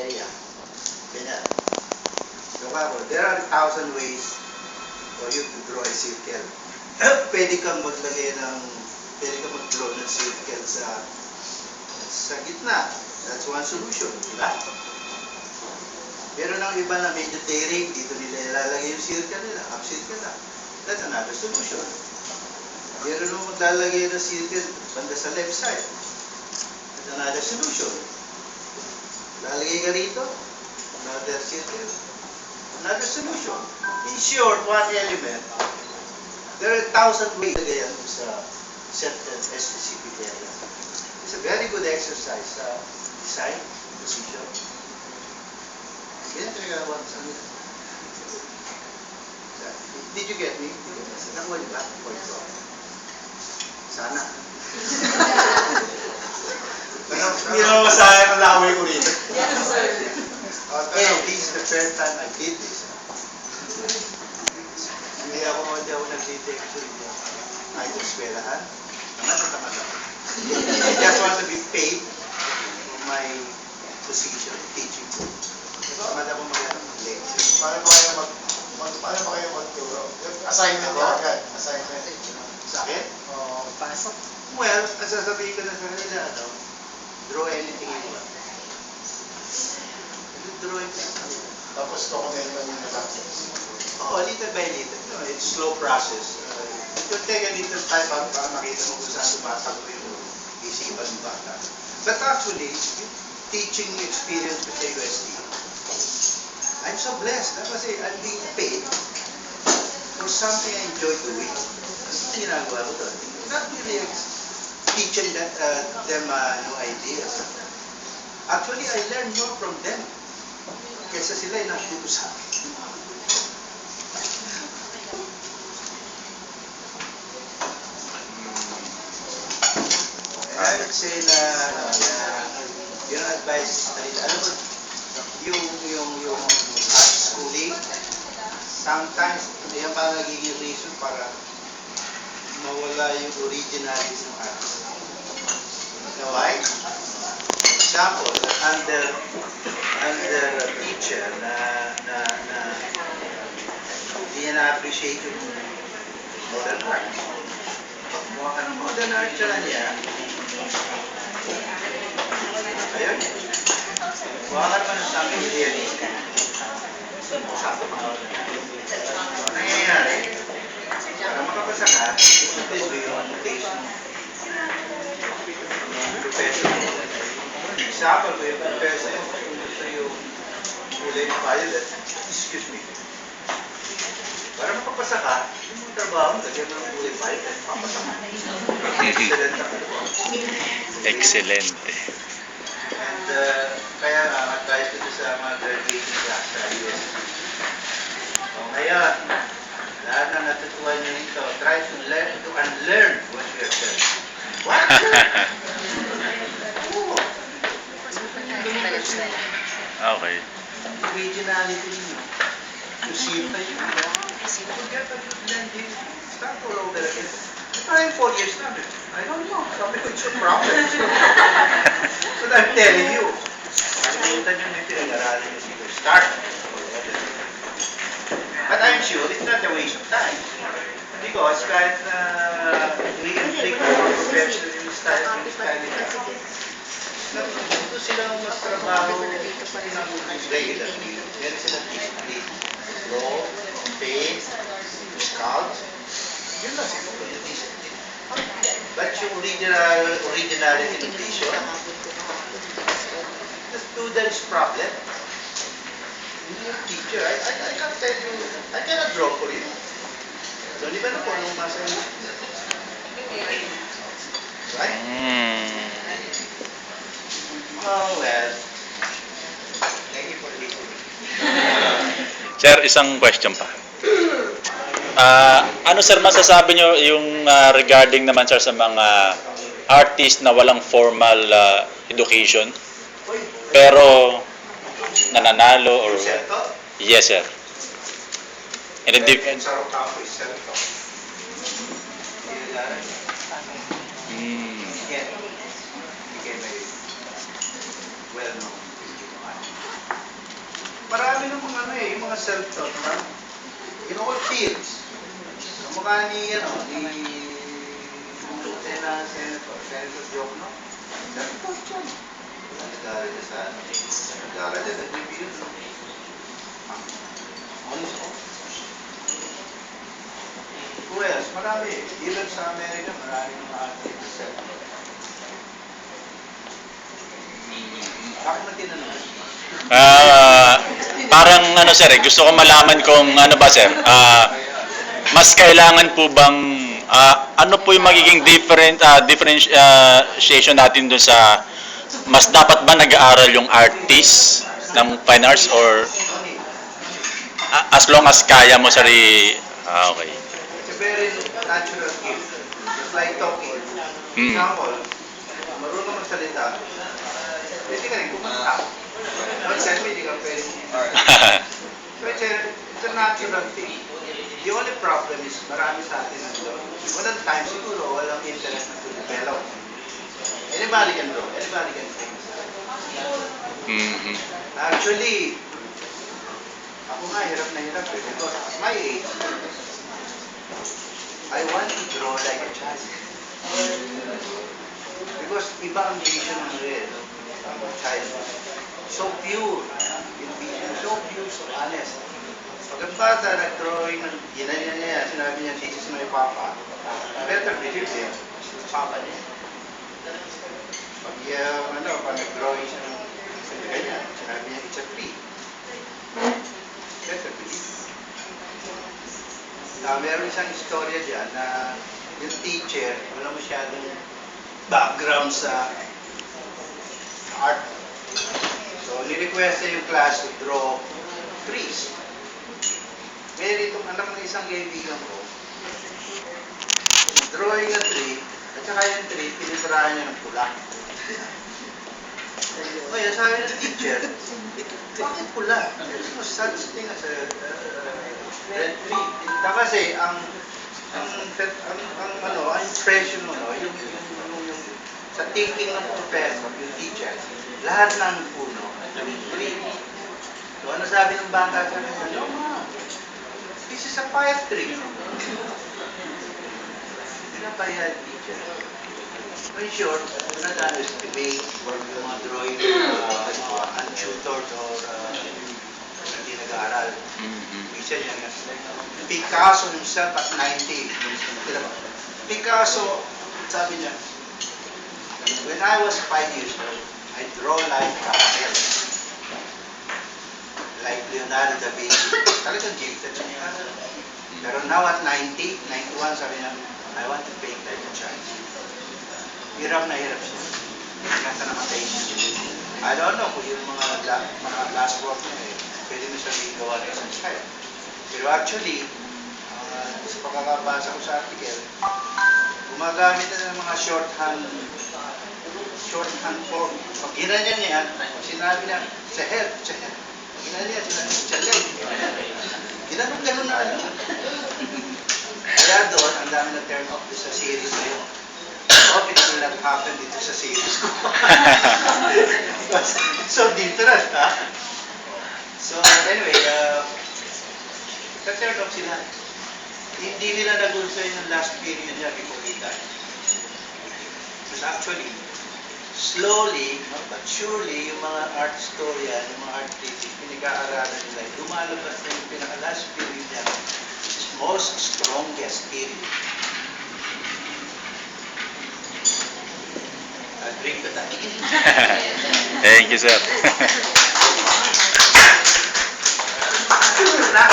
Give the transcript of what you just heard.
area. Ganyan. So, there are 1,000 ways for you to draw a circle. Pwede kang mag-draw ng circle sa gitna. That's one solution, di ba? Pero ng iba na medyo daring, dito nila ilalagay yung circle nila, half circle na. That's another solution. Pero nung maglalagay ng circle, banda sa left side. That's another solution. Lalagay ka rito, another circle, another solution. In short, one element, there are 1,000 ways to get sa certain specific area. It's a very good exercise sa design, position. Ganyan talaga naman sa amin. Did you get me? Nakuha niyo ba? Sana. Hindi naman masaya ang laway ko rito. This is the first time I did this. Hindi ako nag-date actually. Kahit sa eskwelahan. Tamad ako. I just want to be paid for my position, teaching. Tamad ako mag-lecture. Paano ba kayo magturo? Assignment ka agad. Assignment. Sa akin? Oo. Pasok. Well, sasabihin ko na sa kanila, draw anything you want. Draw anything. Tapos document mo yung lang. Oo, little by little. It's slow process. It will take a little time para makita mo kung saan tumatago yung isipan ng bata. But actually, yung teaching experience ko sa UST, I'm so blessed kasi I'm being paid for something I enjoy doing. Ano ginagawa ko doon? Not really teaching them new ideas. Actually, I learn more from them kaysa sila yung natuto sa akin. I would say na yung advice nila, alam mo, yung art schooling, sometimes, yan pa nagiging reason para mawala yung originality ng art. You know why? For example, under a teacher na hindi niya na-appreciate yung modern art. Mukha ka ng modern art sa kanya, ayun. Mukha ka naman ng sabi realist. Ano nangyayari? Para makapasa ka, ito yung notation. Professor. Example ko yung professor mo, kung gusto yung kulay ng violet, excuse me. Para makapasa ka, yung mga trabaho mo, lagyan mo ng kulay violet, makapasa ka. Excellent ako. Excelente. And kaya advice ko sa mga graduating class sa US. So ngayon, lahat na natutuwa nyo nito, try to unlearn what you have done. What? Oo. Okay. Originality ninyo. To see pa yun. Forget that you learned it. Start all over again. Try 4 years na. I don't know. Sabi ko, it's your problem. But I'm telling you. Kalimutan nyo yung pinag-aralan nyo dito. Start. But I'm sure it's not a waste of time. Because kahit na re-inflict ng mga professor yung style nila, natututo silang mas trabaho ng regularly. Meron silang discipline. Draw, paint, sculpt. Yun lang siguro yung discipline. But yung originality ng vision, the student's problem, hindi yung teacher. I can't tell you, I cannot draw for you. So, di ba na po nung masa yun? Right? Oh, well. Thank you for listening. Sir, isang question pa. Ano sir masasabi nyo yung regarding naman sir sa mga artist na walang formal education pero nananalo or yes sir. And then Became a well-known self-taught, ma'am. In all fields. Ang mukha ni Lieutenant Senator Jokno. Self-taught yan. Nag-aaral niya sa ano. Nag-aaral niya, nag-review. Honest ko. Who else? Marami. Even sa Amerika, marami mga artists. Bakit na tinanong? Parang ano sir, gusto ko malaman kung ano ba sir, mas kailangan po bang, ano po yung magiging differentiation natin doon sa, mas dapat ba nag-aaral yung artist ng fine arts or as long as kaya mo sarili, okay. It's a very natural gift. Just like talking. Mm. Example, marunong magsalita, pwede ka rin kumanta. Mag-selfie, hindi ka pwede. So it's a natural thing. The only problem is marami sa atin nandun. Walang time siguro, walang interest na to develop. Anybody can do, anybody can sing. Mhm. Actually, ako nga hirap na hirap because at my age, I want to draw like a child. Because iba ang vision ng red, ang child. So pure, yung vision, so pure, so honest. Pag ang bata nag-drawing ng ginanyan niya, sinabi niya, this is my papa. Better believe him, papa niya. Pag nag-drawing siya ng ganyan, sinabi niya, it's a tree. Better believe. Meron isang istorya dyan na yung teacher, wala masyadong background sa art. So, nirequest niya yung class to draw trees. Meron itong anak ng isang kaibigan ko, drawing a tree, at saka yung tree, pinitrahan niya ng pula. Ngayon, sabi ng teacher, bakit pula? There's no such thing as a red tree. Kasi ang impression mo, no, yung sa thinking ng professor, yung teacher, lahat ng puno, tree. So, ano sabi ng bata sa kanya? No, ma, this is a fire tree. Pinapaya teacher. In short, do not underestimate yung mga drawing untutored or hindi nag-aaral. Minsan yan. Picasso himself at 90. Picasso, sabi niya, when I was 5 years old, I draw like Raphael. Like Leonardo da Vinci. Talagang gifted niya. Pero now at 90, 91, sabi niya, I want to paint like a child. Hirap na hirap siya. Nasa namatay siya. I don't know kung yung mga last work niya pwede mo sabihin gawa na isang child. Pero actually, sa pagkakabasa ko sa article, gumagamit na ng mga shorthand form. Pag ginanyan niya, sinabi niya, sa help. Pag ginanyan niya, sinabi niya, sa help. Ginanong na ano. Kaya doon, ang dami na turn off sa series na yun. Hope it will not happen dito sa series ko. So different, ha? So anyway, sa-turn off sila. Hindi nila nagustuhan yung last period niya before he died. Because actually, slowly, no, but surely, yung mga art historian, yung mga art critics, pinag-aaralan nila, lumalabas na yung pinaka-last period niya, his most strongest period. Drink ka tayo. Thank you sir. Sure na.